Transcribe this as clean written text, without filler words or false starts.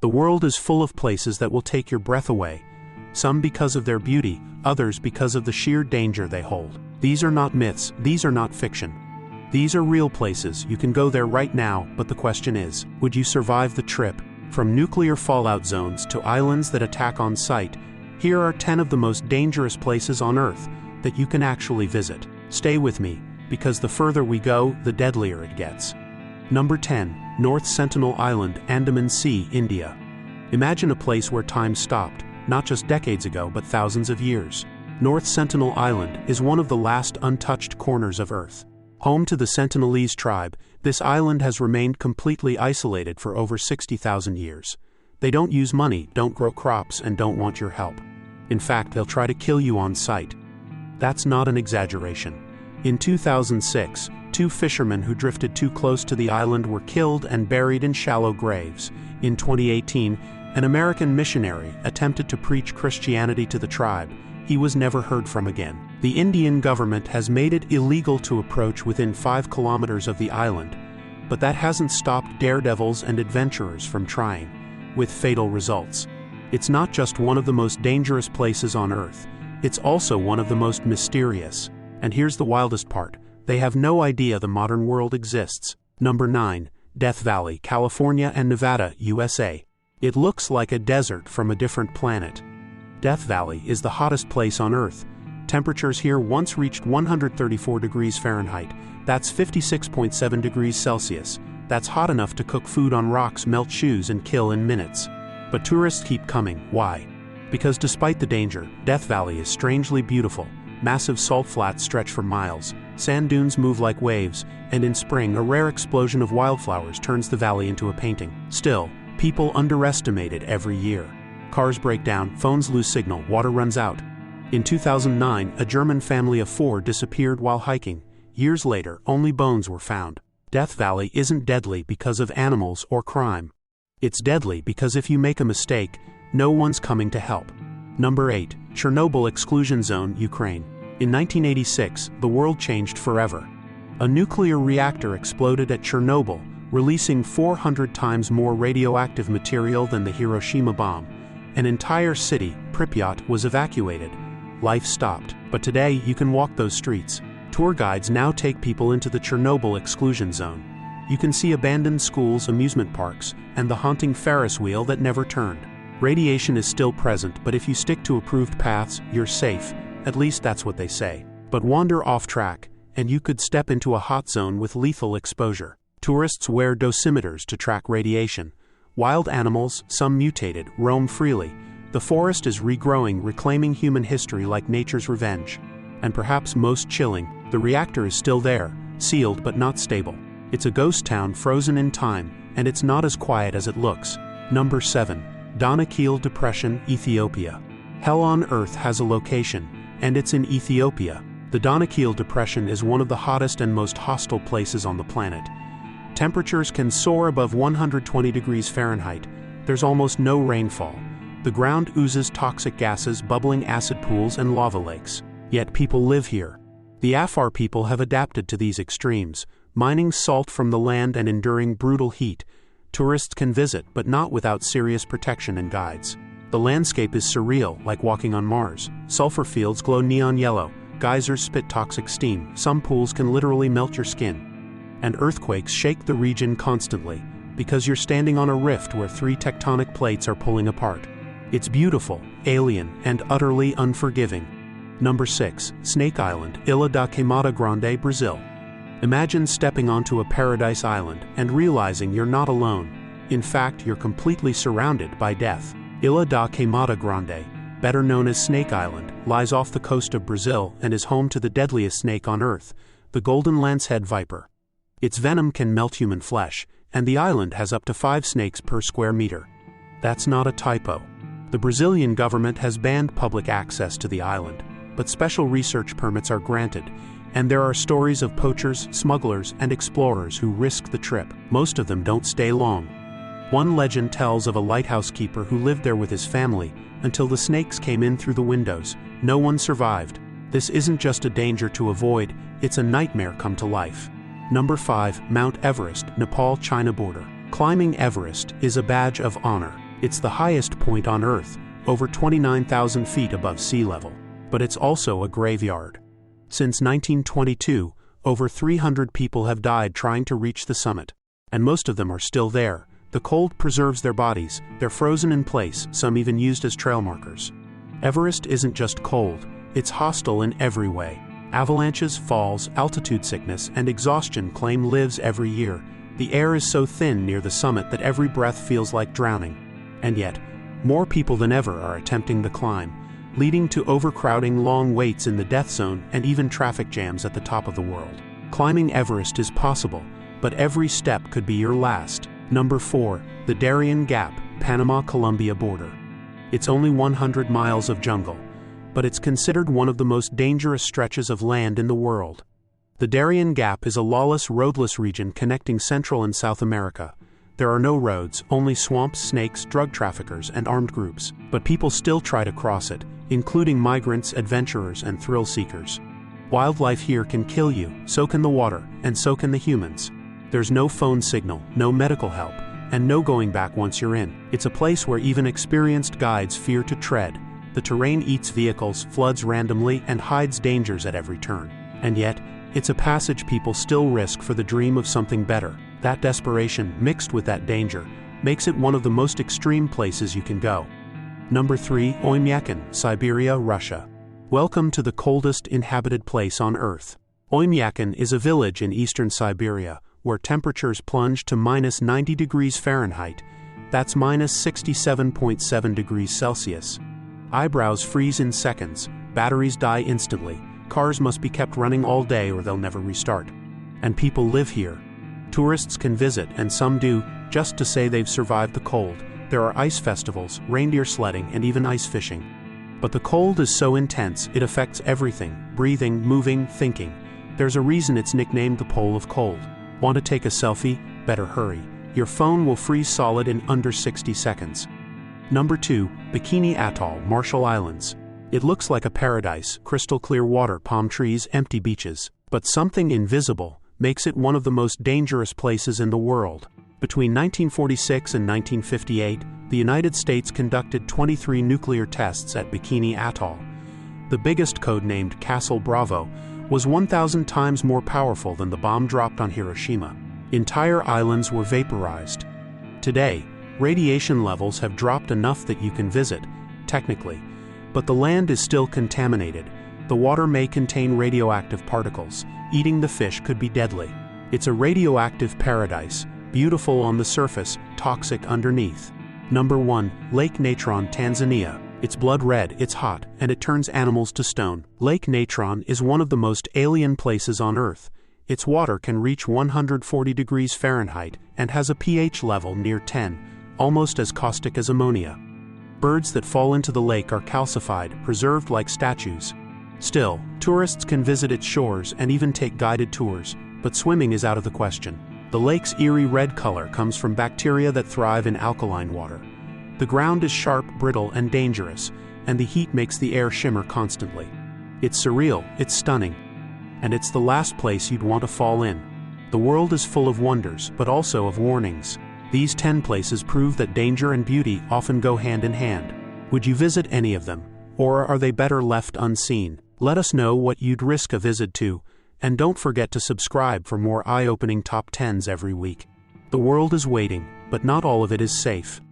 The world is full of places that will take your breath away, some because of their beauty, others because of the sheer danger they hold. These are not myths, these are not fiction. These are real places. You can go there right now, but the question is, would you survive the trip? From nuclear fallout zones to islands that attack on sight, here are 10 of the most dangerous places on Earth that you can actually visit. Stay with me, because the further we go, the deadlier it gets. Number 10. North Sentinel Island, Andaman Sea, India. Imagine a place where time stopped, not just decades ago but thousands of years. North Sentinel Island is one of the last untouched corners of Earth. Home to the Sentinelese tribe, this island has remained completely isolated for over 60,000 years. They don't use money, don't grow crops, and don't want your help. In fact, they'll try to kill you on sight. That's not an exaggeration. In 2006, 2 fishermen who drifted too close to the island were killed and buried in shallow graves. In 2018, an American missionary attempted to preach Christianity to the tribe. He was never heard from again. The Indian government has made it illegal to approach within 5 kilometers of the island, but that hasn't stopped daredevils and adventurers from trying, with fatal results. It's not just one of the most dangerous places on Earth, it's also one of the most mysterious. And here's the wildest part, they have no idea the modern world exists. Number 9. Death Valley, California and Nevada, USA. It looks like a desert from a different planet. Death Valley is the hottest place on Earth. Temperatures here once reached 134 degrees Fahrenheit. That's 56.7 degrees Celsius. That's hot enough to cook food on rocks, melt shoes, and kill in minutes. But tourists keep coming. Why? Because despite the danger, Death Valley is strangely beautiful. Massive salt flats stretch for miles. Sand dunes move like waves, and in spring, a rare explosion of wildflowers turns the valley into a painting. Still, people underestimate it every year. Cars break down, phones lose signal, water runs out. In 2009, a German family of 4 disappeared while hiking. Years later, only bones were found. Death Valley isn't deadly because of animals or crime. It's deadly because if you make a mistake, no one's coming to help. Number 8. Chernobyl Exclusion Zone, Ukraine. In 1986, the world changed forever. A nuclear reactor exploded at Chernobyl, releasing 400 times more radioactive material than the Hiroshima bomb. An entire city, Pripyat, was evacuated. Life stopped. But today, you can walk those streets. Tour guides now take people into the Chernobyl exclusion zone. You can see abandoned schools, amusement parks, and the haunting Ferris wheel that never turned. Radiation is still present, but if you stick to approved paths, you're safe. At least that's what they say. But wander off track, and you could step into a hot zone with lethal exposure. Tourists wear dosimeters to track radiation. Wild animals, some mutated, roam freely. The forest is regrowing, reclaiming human history like nature's revenge. And perhaps most chilling, the reactor is still there, sealed but not stable. It's a ghost town frozen in time, and it's not as quiet as it looks. Number 7. Danakil Depression, Ethiopia. Hell on Earth has a location, and it's in Ethiopia. The Danakil Depression is one of the hottest and most hostile places on the planet. Temperatures can soar above 120 degrees Fahrenheit. There's almost no rainfall. The ground oozes toxic gases, bubbling acid pools, and lava lakes. Yet people live here. The Afar people have adapted to these extremes, mining salt from the land and enduring brutal heat. Tourists can visit, but not without serious protection and guides. The landscape is surreal, like walking on Mars. Sulfur fields glow neon yellow. Geysers spit toxic steam. Some pools can literally melt your skin. And earthquakes shake the region constantly, because you're standing on a rift where 3 tectonic plates are pulling apart. It's beautiful, alien, and utterly unforgiving. Number 6. Snake Island, Ilha da Queimada Grande, Brazil. Imagine stepping onto a paradise island and realizing you're not alone. In fact, you're completely surrounded by death. Ilha da Queimada Grande, better known as Snake Island, lies off the coast of Brazil and is home to the deadliest snake on Earth, the golden lancehead viper. Its venom can melt human flesh, and the island has up to 5 snakes per square meter. That's not a typo. The Brazilian government has banned public access to the island, but special research permits are granted, and there are stories of poachers, smugglers, and explorers who risk the trip. Most of them don't stay long. One legend tells of a lighthouse keeper who lived there with his family until the snakes came in through the windows. No one survived. This isn't just a danger to avoid, it's a nightmare come to life. Number 5. Mount Everest, Nepal-China border. Climbing Everest is a badge of honor. It's the highest point on Earth, over 29,000 feet above sea level. But it's also a graveyard. Since 1922, over 300 people have died trying to reach the summit. And most of them are still there. The cold preserves their bodies, they're frozen in place, some even used as trail markers. Everest isn't just cold, it's hostile in every way. Avalanches, falls, altitude sickness, and exhaustion claim lives every year. The air is so thin near the summit that every breath feels like drowning. And yet, more people than ever are attempting the climb, leading to overcrowding, long waits in the death zone, and even traffic jams at the top of the world. Climbing Everest is possible, but every step could be your last. Number 4. The Darien Gap, Panama-Colombia border. It's only 100 miles of jungle, but it's considered one of the most dangerous stretches of land in the world. The Darien Gap is a lawless, roadless region connecting Central and South America. There are no roads, only swamps, snakes, drug traffickers, and armed groups. But people still try to cross it, including migrants, adventurers, and thrill seekers. Wildlife here can kill you, so can the water, and so can the humans. There's no phone signal, no medical help, and no going back once you're in. It's a place where even experienced guides fear to tread. The terrain eats vehicles, floods randomly, and hides dangers at every turn. And yet, it's a passage people still risk for the dream of something better. That desperation, mixed with that danger, makes it one of the most extreme places you can go. Number 3. Oymyakon, Siberia, Russia. Welcome to the coldest inhabited place on Earth. Oymyakon is a village in eastern Siberia, where temperatures plunge to minus 90 degrees Fahrenheit. That's minus 67.7 degrees Celsius. Eyebrows freeze in seconds, batteries die instantly, cars must be kept running all day or they'll never restart. And people live here. Tourists can visit, and some do, just to say they've survived the cold. There are ice festivals, reindeer sledding, and even ice fishing. But the cold is so intense, it affects everything: breathing, moving, thinking. There's a reason it's nicknamed the Pole of Cold. Want to take a selfie? Better hurry. Your phone will freeze solid in under 60 seconds. Number 2. Bikini Atoll, Marshall Islands. It looks like a paradise: crystal clear water, palm trees, empty beaches. But something invisible makes it one of the most dangerous places in the world. Between 1946 and 1958, the United States conducted 23 nuclear tests at Bikini Atoll. The biggest, codenamed Castle Bravo, was 1,000 times more powerful than the bomb dropped on Hiroshima. Entire islands were vaporized. Today, radiation levels have dropped enough that you can visit, technically, but the land is still contaminated. The water may contain radioactive particles. Eating the fish could be deadly. It's a radioactive paradise, beautiful on the surface, toxic underneath. Number 1. Lake Natron, Tanzania. It's blood red, it's hot, and it turns animals to stone. Lake Natron is one of the most alien places on Earth. Its water can reach 140 degrees Fahrenheit and has a pH level near 10, almost as caustic as ammonia. Birds that fall into the lake are calcified, preserved like statues. Still, tourists can visit its shores and even take guided tours, but swimming is out of the question. The lake's eerie red color comes from bacteria that thrive in alkaline water. The ground is sharp, brittle, and dangerous, and the heat makes the air shimmer constantly. It's surreal, it's stunning, and it's the last place you'd want to fall in. The world is full of wonders, but also of warnings. These 10 places prove that danger and beauty often go hand in hand. Would you visit any of them, or are they better left unseen? Let us know what you'd risk a visit to, and don't forget to subscribe for more eye-opening top 10s every week. The world is waiting, but not all of it is safe.